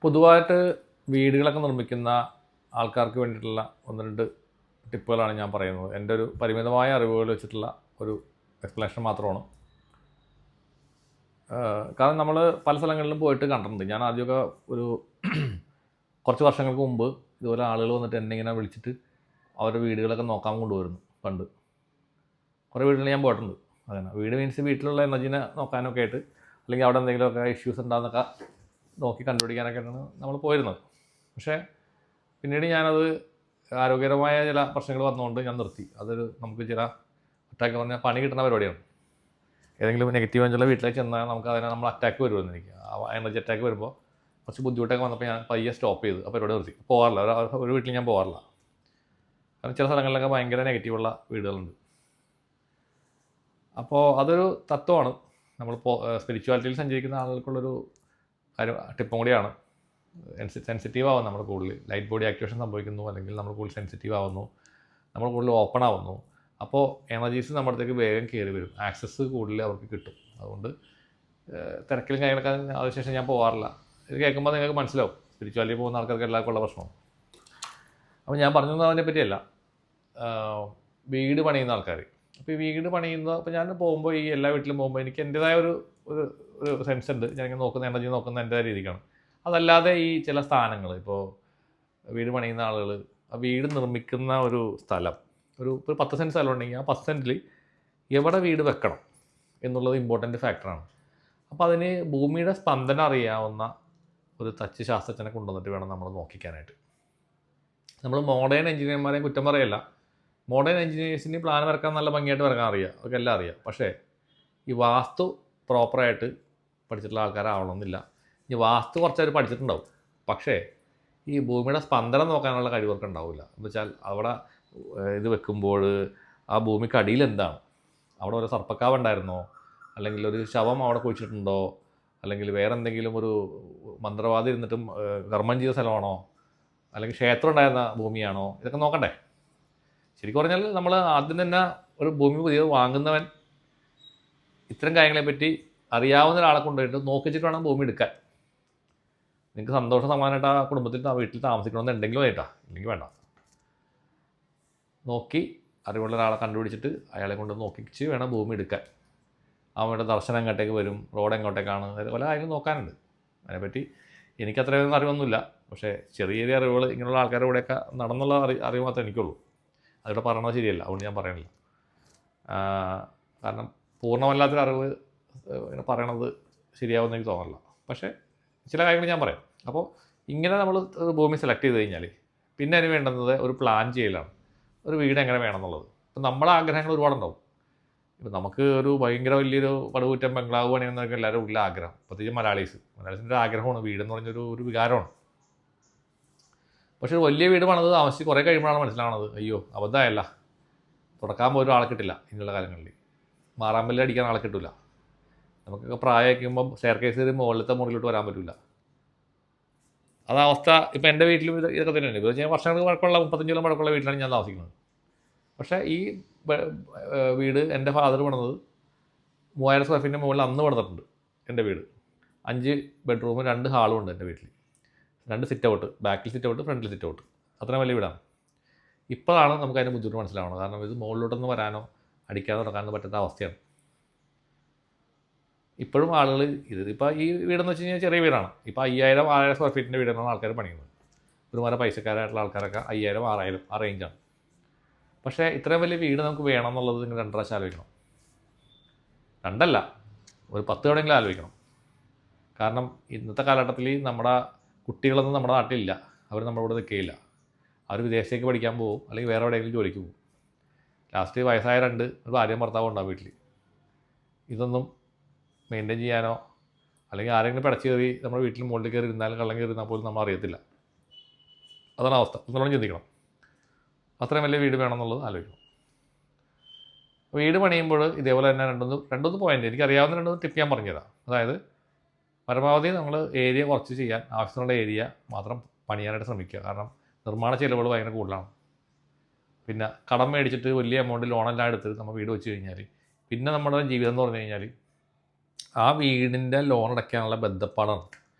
പൊതുവായിട്ട് വീടുകളൊക്കെ നിർമ്മിക്കുന്ന ആൾക്കാർക്ക് വേണ്ടിയിട്ടുള്ള ഒന്ന് രണ്ട് ടിപ്പുകളാണ് ഞാൻ പറയുന്നത്. എൻ്റെ ഒരു പരിമിതമായ അറിവുകൾ വെച്ചിട്ടുള്ള ഒരു എക്സ്പ്ലനേഷൻ മാത്രമാണ്. കാരണം നമ്മൾ പല സ്ഥലങ്ങളിലും പോയിട്ട് കണ്ടിട്ടുണ്ട്. ഞാൻ ആദ്യമൊക്കെ ഒരു കുറച്ച് വർഷങ്ങൾക്ക് മുമ്പ് ഇതുപോലെ ആളുകൾ വന്നിട്ട് എന്നെ ഇങ്ങനെ വിളിച്ചിട്ട് അവരുടെ വീടുകളൊക്കെ നോക്കാൻ കൊണ്ടുവരുന്നു. പണ്ട് കുറേ വീടുകളിൽ ഞാൻ പോയിട്ടുണ്ട്. അങ്ങനെ വീട് മീൻസ് വീട്ടിലുള്ള എനർജീനെ നോക്കാനൊക്കെ ആയിട്ട്, അല്ലെങ്കിൽ അവിടെ എന്തെങ്കിലുമൊക്കെ ഇഷ്യൂസ് ഉണ്ടാകുന്നൊക്കെ നോക്കി കണ്ടുപിടിക്കാനൊക്കെയാണ് നമ്മൾ പോയിരുന്നത്. പക്ഷേ പിന്നീട് ഞാനത് ആരോഗ്യകരമായ ചില പ്രശ്നങ്ങൾ വന്നുകൊണ്ട് ഞാൻ നിർത്തി. അതൊരു നമുക്ക് ചില അറ്റാക്ക് പറഞ്ഞാൽ പണി കിട്ടുന്ന പരിപാടിയാണ്. ഏതെങ്കിലും നെഗറ്റീവ് എനർജിയുള്ള വീട്ടിലേക്ക് ചെന്നാൽ നമുക്ക് അതിനെ നമ്മൾ അറ്റാക്ക് വരുമെന്ന് എനിക്ക് എനർജി അറ്റാക്ക് വരുമ്പോൾ കുറച്ച് ബുദ്ധിമുട്ടൊക്കെ വന്നപ്പോൾ ഞാൻ പയ്യെ സ്റ്റോപ്പ് ചെയ്തു. ആ പരിപാടി നിർത്തി. പോകാറില്ല, ഒരു വീട്ടിൽ ഞാൻ പോകാറില്ല. കാരണം ചില സ്ഥലങ്ങളിലൊക്കെ ഭയങ്കര നെഗറ്റീവുള്ള വീടുകളുണ്ട്. അപ്പോൾ അതൊരു തത്വമാണ്. നമ്മളിപ്പോൾ സ്പിരിച്വാലിറ്റിയിൽ സഞ്ചരിക്കുന്ന ആളുകൾക്കുള്ളൊരു ടിപ്പും കൂടിയാണ്. സെൻസിറ്റീവ് ആവും നമ്മൾ കൂടുതൽ. ലൈറ്റ് ബോഡി ആക്ടിവേഷൻ സംഭവിക്കുന്നു, അല്ലെങ്കിൽ നമ്മൾ കൂടുതൽ സെൻസിറ്റീവ് ആവുന്നു, നമ്മൾ കൂടുതൽ ഓപ്പൺ ആവുന്നു. അപ്പോൾ എനർജീസ് നമ്മുടെ അടുത്തേക്ക് വേഗം കയറി വരും, ആക്സസ് കൂടുതൽ അവർക്ക് കിട്ടും. അതുകൊണ്ട് തിരക്കിലും കാര്യങ്ങളൊക്കെ അതിനുശേഷം ഞാൻ പോകാറില്ല. ഇത് കേൾക്കുമ്പോൾ നിങ്ങൾക്ക് മനസ്സിലാവും സ്പിരിച്വാലിറ്റി പോകുന്ന ആൾക്കാർക്ക് എല്ലാവർക്കും ഉള്ള പ്രശ്നമാണ്. അപ്പോൾ ഞാൻ പറഞ്ഞത് അതിനെ പറ്റിയല്ല, വീട് പണിയുന്ന ആൾക്കാർ. അപ്പോൾ ഈ വീട് പണിയുന്ന, അപ്പോൾ ഞാൻ പോകുമ്പോൾ ഈ എല്ലാ വീട്ടിലും പോകുമ്പോൾ എനിക്ക് എൻ്റേതായ ഒരു സെൻസ് ഉണ്ട്. ഞാനിങ്ങനെ നോക്കുന്ന എനർജി നോക്കുന്ന എൻ്റെതായ രീതിക്കാണ്. അതല്ലാതെ ഈ ചില സ്ഥാനങ്ങൾ, ഇപ്പോൾ വീട് പണിയുന്ന ആളുകൾ ആ വീട് നിർമ്മിക്കുന്ന ഒരു സ്ഥലം, ഒരു 10 സെൻറ്റ് സ്ഥലം ഉണ്ടെങ്കിൽ ആ 10 സെൻറ്റിൽ എവിടെ വീട് വെക്കണം എന്നുള്ളത് ഇമ്പോർട്ടൻ്റ് ഫാക്ടറാണ്. അപ്പോൾ അതിന് ഭൂമിയുടെ സ്പന്ദനം അറിയാവുന്ന ഒരു തച്ച് ശാസ്ത്രജ്ഞനെ കൊണ്ടുവന്നിട്ട് വേണം നമ്മൾ നോക്കിക്കാനായിട്ട്. നമ്മൾ മോഡേൺ എഞ്ചിനീയർമാരെ കുറ്റം പറയല്ല. മോഡേൺ എഞ്ചിനീയേഴ്സിന് പ്ലാൻ വരക്കാൻ നല്ല ഭംഗിയായിട്ട് വരക്കാൻ അറിയാം, അവർക്ക് എല്ലാം അറിയാം. പക്ഷേ ഈ വാസ്തു പ്രോപ്പറായിട്ട് പഠിച്ചിട്ടുള്ള ആൾക്കാരാവണമെന്നില്ല. ഈ വാസ്തു കുറച്ചവർ പഠിച്ചിട്ടുണ്ടാവും, പക്ഷേ ഈ ഭൂമിയുടെ സ്പന്ദനം നോക്കാനുള്ള കഴിവർക്ക് ഉണ്ടാവില്ല. എന്ന് വെച്ചാൽ അവിടെ ഇത് വെക്കുമ്പോൾ ആ ഭൂമിക്കടിയിൽ എന്താണ്, അവിടെ ഒരു സർപ്പക്കാവ് ഉണ്ടായിരുന്നോ, അല്ലെങ്കിൽ ഒരു ശവം അവിടെ കുഴിച്ചിട്ടുണ്ടോ, അല്ലെങ്കിൽ വേറെ എന്തെങ്കിലും ഒരു മന്ത്രവാദി ഇരുന്നിട്ടും കർമ്മം ചെയ്ത സ്ഥലമാണോ, അല്ലെങ്കിൽ ക്ഷേത്രം ഉണ്ടായിരുന്ന ഭൂമിയാണോ, ഇതൊക്കെ നോക്കണ്ടേ. ശരിക്കും പറഞ്ഞാൽ നമ്മൾ ആദ്യം തന്നെ ഒരു ഭൂമി പുതിയത് വാങ്ങുന്നവൻ ഇത്തരം കാര്യങ്ങളെപ്പറ്റി അറിയാവുന്ന ഒരാളെ കൊണ്ടുപോയിട്ട് നോക്കിച്ചിട്ട് വേണം ഭൂമി എടുക്കാൻ. നിങ്ങൾക്ക് സന്തോഷം സമാനമായിട്ട് ആ കുടുംബത്തിൽ വീട്ടിൽ താമസിക്കണമെന്നുണ്ടെങ്കിലും ആയിട്ടാ, ഇല്ലെങ്കിൽ വേണ്ട. നോക്കി അറിവുള്ള ഒരാളെ കണ്ടുപിടിച്ചിട്ട് അയാളെ കൊണ്ട് നോക്കിച്ച് വേണം ഭൂമി എടുക്കാൻ. അവരുടെ ദർശനം എങ്ങോട്ടേക്ക് വരും, റോഡ് എങ്ങോട്ടേക്കാണ്, പല കാര്യങ്ങളും നോക്കാനുണ്ട്. അതിനെപ്പറ്റി എനിക്കത്രയൊന്നും അറിവൊന്നുമില്ല. പക്ഷേ ചെറിയ ചെറിയ അറിവുകൾ ഇങ്ങനെയുള്ള ആൾക്കാരുടെ കൂടെയൊക്കെ നടന്നുള്ള അറിവ് മാത്രമേ എനിക്കുള്ളൂ. അതിവിടെ പറയണത് ശരിയല്ല, അതുകൊണ്ട് ഞാൻ പറയണില്ല. കാരണം പൂർണ്ണമല്ലാത്തൊരു അറിവ് ഇങ്ങനെ പറയണത് ശരിയാവുമെന്ന് എനിക്ക് തോന്നില്ല. പക്ഷേ ചില കാര്യങ്ങൾ ഞാൻ പറയാം. അപ്പോൾ ഇങ്ങനെ നമ്മൾ ഭൂമി സെലക്ട് ചെയ്ത് കഴിഞ്ഞാൽ പിന്നെ അതിന് വേണ്ടുന്നത് ഒരു പ്ലാൻ ചെയ്യലാണ്. ഒരു വീട് എങ്ങനെ വേണം എന്നുള്ളത്. ഇപ്പം നമ്മുടെ ആഗ്രഹങ്ങൾ ഒരുപാടുണ്ടാവും. ഇപ്പം നമുക്ക് ഒരു ഭയങ്കര വലിയൊരു പടുകൂറ്റൻ ബംഗ്ലാവ് പണിയെന്നൊക്കെ എല്ലാവരും ഉള്ള ആഗ്രഹം. പ്രത്യേകിച്ച് മലയാളീസിൻ്റെ ആഗ്രഹമാണ് വീടെന്ന് പറഞ്ഞൊരു വികാരമാണ്. പക്ഷേ ഒരു വലിയ വീട് പണിത് താമസിച്ച് കുറേ കഴിയുമ്പോഴാണ് മനസ്സിലാവുന്നത്, അയ്യോ അബദ്ധമായല്ല, തുടക്കാൻ പോലും ആളെ കിട്ടില്ല. ഇങ്ങനെയുള്ള കാലങ്ങളിൽ മാറാമ്പല്ല് അടിക്കാൻ ആളെ കിട്ടില്ല. നമുക്കൊക്കെ പ്രായമൊക്കെയുമ്പം സ്റ്റെയർ കേസ് കയറി മുകളിലത്തെ മുറിയിലോട്ട് വരാൻ പറ്റില്ല. അതവസ്ഥ ഇപ്പം എൻ്റെ വീട്ടിലും ഇതൊക്കെ തന്നെയാണ്. ഇപ്പോൾ ഞാൻ വർഷങ്ങൾക്ക് പഴക്കമുള്ള 35 പഴക്കമുള്ള വീട്ടിലാണ് ഞാൻ താമസിക്കുന്നത്. പക്ഷേ ഈ വീട് എൻ്റെ ഫാദർ പണിത് 3000 സ്ക്വയർ ഫീറ്റിൻ്റെ മുകളിൽ അന്ന് പണിതിട്ടുണ്ട്. എൻ്റെ വീട് 5 ബെഡ്റൂമും 2 ഹാളും ഉണ്ട് എൻ്റെ വീട്ടിൽ. 2 സിറ്റ് ഔട്ട്, ബാക്കിൽ സിറ്റ് ഔട്ട്, ഫ്രണ്ടിൽ സിറ്റ് ഔട്ട്. അത്രയും വലിയ വീടാണ്. ഇപ്പോഴാണ് നമുക്ക് അതിൻ്റെ ബുദ്ധിമുട്ട് മനസ്സിലാവുന്നത്. കാരണം ഇത് മുകളിലോട്ടൊന്ന് വരാനോ അടിക്കാനോ തുടക്കാനോ പറ്റുന്ന അവസ്ഥയാണ്. ഇപ്പോഴും ആളുകൾ ഇതിപ്പോൾ ഈ വീടെന്ന് വെച്ച് കഴിഞ്ഞാൽ ചെറിയ വീടാണ്. ഇപ്പോൾ 5000-6000 സ്ക്വയർ ഫീറ്റിൻ്റെ വീടാണ് ആൾക്കാർ പണിയുന്നത്. ഒരുമാതിരി പൈസക്കാരായിട്ടുള്ള ആൾക്കാരൊക്കെ 5000-6000 ആ റേഞ്ചാണ്. പക്ഷേ ഇത്രയും വലിയ വീട് നമുക്ക് വേണം എന്നുള്ളത് നിങ്ങൾ 2 പ്രാവശ്യം ആലോചിക്കണം. 2 ഒരു 10 തവണയെങ്കിലും ആലോചിക്കണം. കാരണം ഇന്നത്തെ കാലഘട്ടത്തിൽ നമ്മുടെ കുട്ടികളൊന്നും നമ്മുടെ നാട്ടിലില്ല. അവർ നമ്മുടെ കൂടെ നിൽക്കുകയില്ല. അവർ വിദേശത്തേക്ക് പഠിക്കാൻ പോകും, അല്ലെങ്കിൽ വേറെ എവിടെയെങ്കിലും ജോലിക്ക് പോകും. ലാസ്റ്റ് വയസ്സായ 2 ഒരു ഭാര്യയും ഭർത്താവും ഉണ്ടാവും വീട്ടിൽ. ഇതൊന്നും മെയിൻറ്റെയിൻ ചെയ്യാനോ, അല്ലെങ്കിൽ ആരെങ്കിലും പിടച്ച് കയറി നമ്മുടെ വീട്ടിൽ മുകളിൽ കയറി ഇരുന്നാലും കള്ളം കയറി ഇരുന്നാൽ പോലും നമ്മൾ അറിയത്തില്ല. അതാണ് അവസ്ഥ. നമ്മളോട് ചിന്തിക്കണം. അത്രയും വലിയ വീട് വേണമെന്നുള്ളത് ആലോചിക്കണം. വീട് പണിയുമ്പോൾ ഇതേപോലെ തന്നെ രണ്ടൊന്ന് പോയിൻ്റ് എനിക്കറിയാവുന്ന 2 ടിപ്പ് ഞാൻ പറഞ്ഞുതരാം. അതായത് പരമാവധി നമ്മൾ ഏരിയ കുറച്ച് ചെയ്യാൻ, ആവശ്യത്തിനുള്ള ഏരിയ മാത്രം പണിയാനായിട്ട് ശ്രമിക്കുക. കാരണം നിർമ്മാണ ചിലവുകൾ ഭയങ്കര കൂടുതലാണ്. പിന്നെ കടം മേടിച്ചിട്ട് വലിയ എമൗണ്ട് ലോണെല്ലാം എടുത്ത് നമ്മൾ വീട് വെച്ച് കഴിഞ്ഞാൽ പിന്നെ നമ്മുടെ ജീവിതം എന്ന് പറഞ്ഞു കഴിഞ്ഞാൽ ആ വീടിൻ്റെ ലോൺ അടയ്ക്കാനുള്ള ബന്ധപ്പാടാണ്.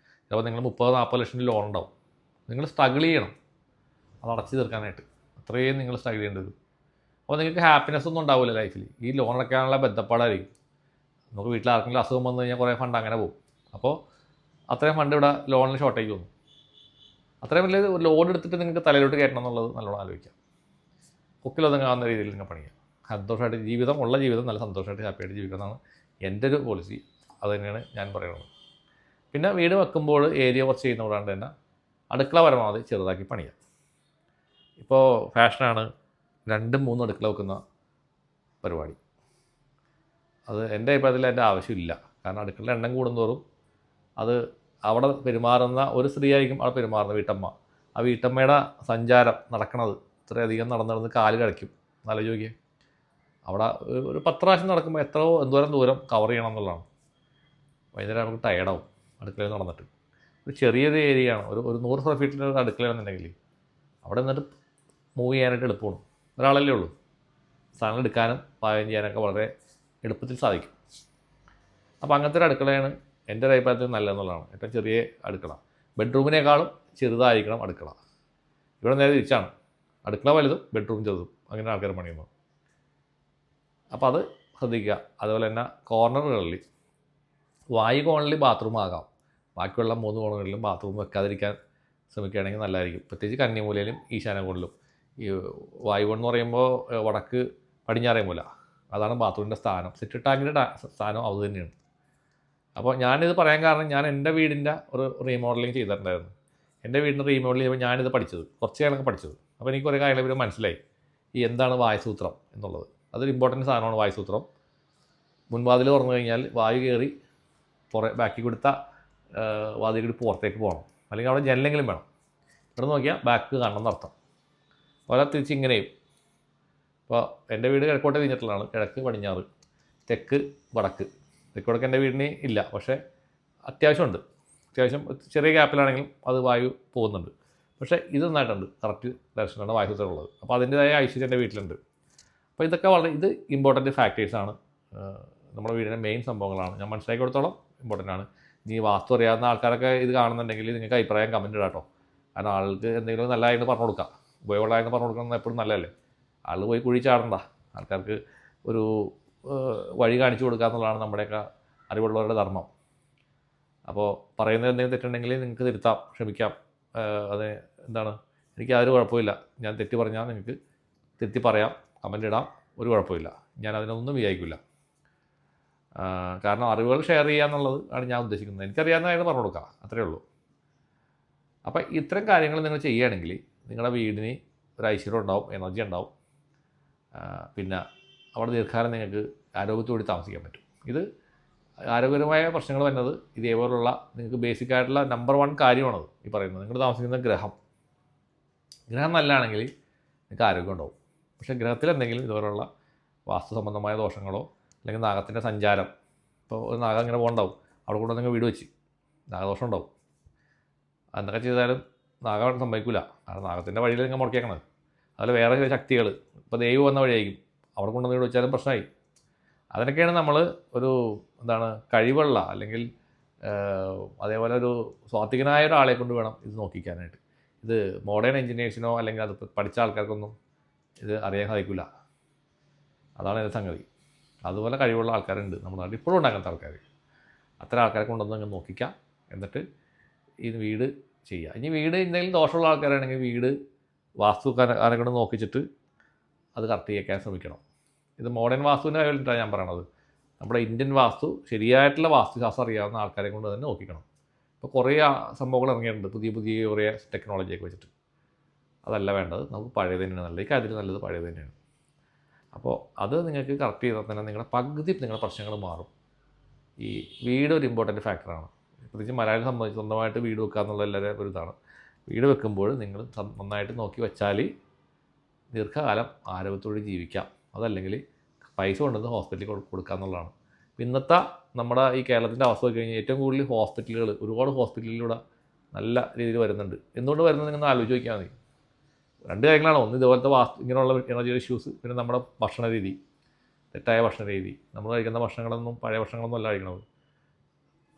ചിലപ്പോൾ നിങ്ങൾ 30-40 ലക്ഷം രൂപ ലോൺ ഉണ്ടാവും. നിങ്ങൾ സ്ട്രഗിൾ ചെയ്യണം അത് അടച്ചു തീർക്കാനായിട്ട്. അത്രയും നിങ്ങൾ സ്ട്രഗിൾ ചെയ്യേണ്ടത്. അപ്പോൾ നിങ്ങൾക്ക് ഹാപ്പിനെസ് ഒന്നും ഉണ്ടാവില്ല ലൈഫിൽ. ഈ ലോൺ അടയ്ക്കാനുള്ള ബന്ധപ്പാടായിരിക്കും. നമുക്ക് വീട്ടിൽ ആർക്കെങ്കിലും അസുഖം വന്നു കഴിഞ്ഞാൽ കുറേ ഫണ്ട് അങ്ങനെ പോകും. അപ്പോൾ അത്രയും ഫണ്ട് ഇവിടെ ലോണിൽ ഷോർട്ടേജ് വന്നു. അത്രയും വലിയ ഒരു ലോൺ എടുത്തിട്ട് നിങ്ങൾക്ക് തലയിലോട്ട് കയറ്റണം എന്നുള്ളത് നല്ലോണം ആലോചിക്കാം. കൊക്കിലൊതുങ്ങാവുന്ന രീതിയിൽ നിങ്ങൾ പണിയാം. സന്തോഷമായിട്ട് ജീവിതം നല്ല സന്തോഷമായിട്ട് ഹാപ്പിയായിട്ട് ജീവിക്കുന്നതാണ് എൻ്റെ ഒരു പോളിസി. അത് തന്നെയാണ് ഞാൻ പറയുന്നത്. പിന്നെ വീട് വെക്കുമ്പോൾ ഏരിയ കുറച്ച് ചെയ്യുന്നതുകൊണ്ടാണ് തന്നെ അടുക്കള പരമാവധി ചെറുതാക്കി പണിയാം. ഇപ്പോൾ ഫാഷനാണ് 2-3 അടുക്കള വെക്കുന്ന പരിപാടി. അത് എൻ്റെ അഭിപ്രായത്തിൽ എൻ്റെ ആവശ്യമില്ല. കാരണം അടുക്കളയുടെ എണ്ണം കൂടുന്തോറും അത് അവിടെ പെരുമാറുന്ന ഒരു സ്ത്രീ ആയിരിക്കും അവിടെ പെരുമാറുന്ന വീട്ടമ്മ. ആ വീട്ടമ്മയുടെ സഞ്ചാരം നടക്കണത് ഇത്രയധികം നടന്ന് കാല് കഴിക്കും. ആലോചിക്കുക, അവിടെ ഒരു 10 പ്രാവശ്യം നടക്കുമ്പോൾ എന്തോരം ദൂരം കവർ ചെയ്യണം എന്നുള്ളതാണ്. വൈകുന്നേരം നമുക്ക് ടയർഡാവും അടുക്കളയിൽ നടന്നിട്ട്. ഒരു ചെറിയൊരു ഏരിയയാണ്, ഒരു 100 സ്ക്വയർ ഫീറ്റിൻ്റെ ഒരു അടുക്കളയാണെന്നുണ്ടെങ്കിൽ അവിടെ നിന്നിട്ട് മൂവ് ചെയ്യാനായിട്ട് എളുപ്പമാണ്. ഒരാളല്ലേ ഉള്ളൂ. സാധനങ്ങൾ എടുക്കാനും പാകം ചെയ്യാനൊക്കെ വളരെ എളുപ്പത്തിൽ സാധിക്കും. അപ്പോൾ അങ്ങനത്തെ ഒരു അടുക്കളയാണ് എൻ്റെ ഒരു അഭിപ്രായത്തിൽ നല്ലതെന്നുള്ളതാണ്. ഏറ്റവും ചെറിയ അടുക്കള ബെഡ്റൂമിനേക്കാളും ചെറുതായിരിക്കണം അടുക്കള. ഇവിടെ നേരെ തിരിച്ചാണ്, അടുക്കള വലുതും ബെഡ്റൂം ചെറുതും, അങ്ങനെ ആൾക്കാർ പണിയുമ്പോൾ. അപ്പോൾ അത് ശ്രദ്ധിക്കുക. അതുപോലെ തന്നെ കോർണറുകളിൽ വായു കോണിൽ ബാത്റൂം ആകാം. ബാക്കിയുള്ള 3 കോണുകളിലും ബാത്റൂം വെക്കാതിരിക്കാൻ ശ്രമിക്കുകയാണെങ്കിൽ നല്ലതായിരിക്കും. പ്രത്യേകിച്ച് കന്നിമൂലയിലും ഈശാനകോണിലും. ഈ വായു കോൺ എന്ന് പറയുമ്പോൾ വടക്ക് പടിഞ്ഞാറേ മൂല, അതാണ് ബാത്റൂമിൻ്റെ സ്ഥാനം. സെറ്റ് ടാങ്കിൻ്റെ സ്ഥാനം അത് തന്നെയാണ്. അപ്പോൾ ഞാനിത് പറയാൻ കാരണം, ഞാൻ എൻ്റെ വീടിൻ്റെ ഒരു റീമോഡലിങ് ചെയ്തിട്ടുണ്ടായിരുന്നു. എൻ്റെ വീടിൻ്റെ റീമോഡൽ ചെയ്യുമ്പോൾ ഞാനിത് പഠിച്ചത്, കുറച്ച് കാലമൊക്കെ പഠിച്ചത്. അപ്പോൾ എനിക്ക് കുറേ കാര്യങ്ങൾ ഇവർ മനസ്സിലായി ഈ എന്താണ് വായുസൂത്രം എന്നുള്ളത്. അതൊരു ഇമ്പോർട്ടൻറ്റ് സാധനമാണ് വായുസൂത്രം. മുൻവാതിൽ തുറന്നു കഴിഞ്ഞാൽ വായു കയറി ബാക്കി കൊടുത്ത വാതിൽ കൂടി പുറത്തേക്ക് പോകണം. അല്ലെങ്കിൽ അവിടെ ജനലെങ്കിലും വേണം. ഇവിടെ നോക്കിയാൽ ബാക്ക് കാണണം എന്നർത്ഥം. അതുപോലെ തിരിച്ച് ഇങ്ങനെയും. ഇപ്പോൾ എൻ്റെ വീട് കിഴക്കോട്ട് തിരിഞ്ഞിട്ടുള്ളതാണ്. കിഴക്ക് പടിഞ്ഞാറ്, തെക്ക് വടക്ക്. തെക്ക് വടക്ക് എൻ്റെ വീടിന് ഇല്ല, പക്ഷേ അത്യാവശ്യം ചെറിയ ഗ്യാപ്പിലാണെങ്കിലും അത് വായു പോകുന്നുണ്ട്. പക്ഷേ ഇത് നന്നായിട്ടുണ്ട്, കറക്റ്റ് ഡയറക്ഷനാണ് വായുസൂത്രം ഉള്ളത്. അപ്പോൾ അതിൻ്റെതായ ഐശ്വര്യം എൻ്റെ വീട്ടിലുണ്ട്. അപ്പോൾ ഇതൊക്കെ ഇത് ഇമ്പോർട്ടൻറ്റ് ഫാക്ടേഴ്സാണ്, നമ്മുടെ വീടിൻ്റെ മെയിൻ സംഭവങ്ങളാണ്. ഞാൻ മനസ്സിലാക്കി കൊടുത്തോളം ഇമ്പോർട്ടൻ്റ് ആണ്. ഇനി വാസ്തു അറിയാവുന്ന ആൾക്കാരൊക്കെ ഇത് കാണുന്നുണ്ടെങ്കിൽ നിങ്ങൾക്ക് അഭിപ്രായം കമൻറ്റ് ഇടാം കേട്ടോ. കാരണം ആൾക്ക് എന്തെങ്കിലും നല്ലതായിട്ട് പറഞ്ഞു കൊടുക്കാം, ഉപയോഗമുള്ളതായിട്ട് പറഞ്ഞു കൊടുക്കുന്നത് എപ്പോഴും നല്ലതല്ലേ. ആൾ പോയി കുഴി ചാടണ്ട, ആൾക്കാർക്ക് ഒരു വഴി കാണിച്ചു കൊടുക്കുക എന്നുള്ളതാണ് നമ്മുടെയൊക്കെ അറിവുള്ളവരുടെ ധർമ്മം. അപ്പോൾ പറയുന്നത് എന്തെങ്കിലും തെറ്റുണ്ടെങ്കിൽ നിങ്ങൾക്ക് തിരുത്താം, ക്ഷമിക്കാം. അത് എനിക്ക് യാതൊരു കുഴപ്പമില്ല. ഞാൻ തെറ്റ് പറഞ്ഞാൽ നിങ്ങൾക്ക് തിരുത്തി പറയാം, കമൻ്റ് ഇടാം, ഒരു കുഴപ്പമില്ല. ഞാൻ അതിനൊന്നും വിചാരിക്കില്ല. കാരണം അറിവുകൾ ഷെയർ ചെയ്യുക എന്നുള്ളത് ആണ് ഞാൻ ഉദ്ദേശിക്കുന്നത്. എനിക്കറിയാവുന്നതായത് പറഞ്ഞു കൊടുക്കാം, അത്രയേ ഉള്ളൂ. അപ്പോൾ ഇത്തരം കാര്യങ്ങൾ നിങ്ങൾ ചെയ്യുകയാണെങ്കിൽ നിങ്ങളുടെ വീടിന് ഒരു ഐശ്വര്യം ഉണ്ടാവും, എനർജി ഉണ്ടാവും. പിന്നെ അവിടെ ദീർഘകാലം നിങ്ങൾക്ക് ആരോഗ്യത്തോടെ താമസിക്കാൻ പറ്റും. ഇത് ആരോഗ്യപരമായ പ്രശ്നങ്ങൾ വരുന്നത് ഇതേപോലുള്ള നിങ്ങൾക്ക് ബേസിക്കായിട്ടുള്ള നമ്പർ 1 കാര്യമാണത് ഈ പറയുന്നത്. നിങ്ങൾ താമസിക്കുന്ന ഗ്രഹം നല്ലതാണെങ്കിൽ നിങ്ങൾക്ക് ആരോഗ്യം ഉണ്ടാവും. പക്ഷേ ഗ്രഹത്തിൽ എന്തെങ്കിലും ഇതുപോലുള്ള വാസ്തു സംബന്ധമായ ദോഷങ്ങളോ അല്ലെങ്കിൽ നാഗത്തിൻ്റെ സഞ്ചാരം, ഇപ്പോൾ ഒരു നാഗം ഇങ്ങനെ പോകണ്ടാവും, അവിടെ കൂടെ നിങ്ങൾ വീട് വെച്ച് നാഗദോഷം ഉണ്ടാവും. എന്തൊക്കെ ചെയ്താലും നാഗം സംഭവിക്കില്ല. കാരണം നാഗത്തിൻ്റെ വഴിയിൽ നിങ്ങൾ മുടക്കിയേക്കണത്. അതുപോലെ വേറെ ചില ശക്തികൾ, ഇപ്പോൾ ദേവി വന്ന വഴിയായിരിക്കും, അവിടെ കൊണ്ടുവന്ന് വീട് വെച്ചാലും പ്രശ്നമായി. അതിനൊക്കെയാണ് നമ്മൾ ഒരു കഴിവുള്ള അല്ലെങ്കിൽ അതേപോലെ ഒരു സ്വാത്വികനായ ഒരാളെ കൊണ്ട് വേണം ഇത് നോക്കിക്കാനായിട്ട്. ഇത് മോഡേൺ എഞ്ചിനീയേഴ്സിനോ അല്ലെങ്കിൽ അത് പഠിച്ച ആൾക്കാർക്കൊന്നും ഇത് അറിയാൻ സാധിക്കില്ല. അതാണ് എൻ്റെ സംഗതി. അതുപോലെ കഴിവുള്ള ആൾക്കാരുണ്ട് നമ്മുടെ നാട്ടിൽ, ഇപ്പോഴും ഉണ്ടാക്കാത്ത ആൾക്കാർ. അത്തരം ആൾക്കാരെ കൊണ്ടുവന്ന് അങ്ങ് നോക്കിക്കാം, എന്നിട്ട് ഈ വീട് ചെയ്യുക. ഇനി വീട് എന്തെങ്കിലും ദോഷമുള്ള ആൾക്കാരാണെങ്കിൽ വീട് വാസ്തുക്കാരെ കൊണ്ട് നോക്കിച്ചിട്ട് അത് കറക്റ്റ് ചെയ്യാൻ ശ്രമിക്കണം. ഇത് മോഡേൺ വാസ്തുവിൻ്റെ കാര്യമായിട്ടാണ് ഞാൻ പറയണത്. നമ്മുടെ ഇന്ത്യൻ വാസ്തു, ശരിയായിട്ടുള്ള വാസ്തുശാസ്ത്രം അറിയാവുന്ന ആൾക്കാരെ കൊണ്ട് തന്നെ നോക്കിക്കണം. ഇപ്പോൾ കുറേ സംഭവങ്ങൾ ഇറങ്ങിയിട്ടുണ്ട്, പുതിയ കുറേ ടെക്നോളജിയൊക്കെ വെച്ചിട്ട്. അതല്ല വേണ്ടത്, നമുക്ക് പഴയത് തന്നെയാണ് നല്ലത്. ഈ കാര്യത്തിൽ നല്ലത് പഴയത് തന്നെയാണ്. അപ്പോൾ അത് നിങ്ങൾക്ക് കറക്റ്റ് ചെയ്താൽ തന്നെ നിങ്ങളുടെ നിങ്ങളുടെ പ്രശ്നങ്ങൾ മാറും. ഈ വീട് ഒരു ഇമ്പോർട്ടൻറ്റ് ഫാക്ടറാണ്. പ്രത്യേകിച്ച് മലയാളിയെ സംബന്ധിച്ച് സ്വന്തമായിട്ട് വീട് വെക്കുക എന്നുള്ള എല്ലാവരും ഒരു ഇതാണ്. വീട് വെക്കുമ്പോൾ നിങ്ങൾ നന്നായിട്ട് നോക്കി വെച്ചാൽ ദീർഘകാലം ആരോഗ്യത്തോടെ ജീവിക്കാം. അതല്ലെങ്കിൽ പൈസ കൊണ്ടുവന്ന് ഹോസ്പിറ്റലിൽ കൊടുക്കുക എന്നുള്ളതാണ്. ഇന്നത്തെ നമ്മുടെ ഈ കേരളത്തിൻ്റെ അവസ്ഥ നോക്കി കഴിഞ്ഞാൽ ഏറ്റവും കൂടുതൽ ഹോസ്പിറ്റലുകൾ, ഒരുപാട് ഹോസ്പിറ്റലിലൂടെ നല്ല രീതിയിൽ വരുന്നുണ്ട്. എന്തുകൊണ്ട് വരുന്നത് നിങ്ങൾ ആലോചിച്ച് നോക്കിയാൽ മതി. 2 കാര്യങ്ങളാണ്. ഒന്ന് ഇതുപോലത്തെ ഇങ്ങനെയുള്ള എനർജി ഇഷ്യൂസ്, പിന്നെ നമ്മുടെ ഭക്ഷണ രീതി, തെറ്റായ ഭക്ഷണ രീതി. നമ്മൾ കഴിക്കുന്ന ഭക്ഷണങ്ങളൊന്നും പഴയ ഭക്ഷണങ്ങളൊന്നും അല്ല കഴിക്കണത്.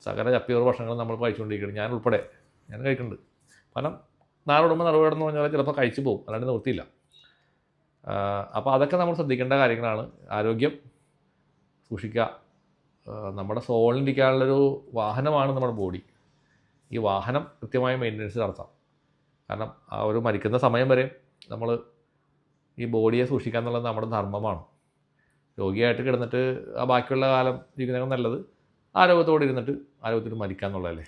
സകല ചപ്പിയോറ് ഭക്ഷണങ്ങൾ നമ്മൾ കഴിച്ചുകൊണ്ടിരിക്കുകയാണ്, ഞാൻ ഉൾപ്പെടെ ഞാൻ കഴിക്കുന്നുണ്ട്. കാരണം നാളോടുമ്പോൾ നടുവേടെന്ന് പറഞ്ഞാൽ ചിലപ്പോൾ കഴിച്ചു പോകും, അല്ലാണ്ട് നിർത്തിയില്ല. അപ്പോൾ അതൊക്കെ നമ്മൾ ശ്രദ്ധിക്കേണ്ട കാര്യങ്ങളാണ്. ആരോഗ്യം സൂക്ഷിക്കുക. നമ്മുടെ സോളിനിരിക്കാനുള്ളൊരു വാഹനമാണ് നമ്മുടെ ബോഡി. ഈ വാഹനം കൃത്യമായ മെയിൻ്റനൻസ് നടത്താം. കാരണം ആ ഒരു മരിക്കുന്ന സമയം വരെ നമ്മൾ ഈ ബോഡിയെ സൂക്ഷിക്കുക എന്നുള്ളത് നമ്മുടെ ധർമ്മമാണ്. രോഗിയായിട്ട് കിടന്നിട്ട് ആ ബാക്കിയുള്ള കാലം ജീവിക്കുന്നതിനും നല്ലത് ആരോഗ്യത്തോടെ ഇരുന്നിട്ട് ആരോഗ്യത്തിൽ മരിക്കുക എന്നുള്ളതല്ലേ.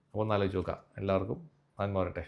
അപ്പോൾ ഒന്ന് ആലോചിച്ച് നോക്കാം. എല്ലാവർക്കും നന്മ വരട്ടെ.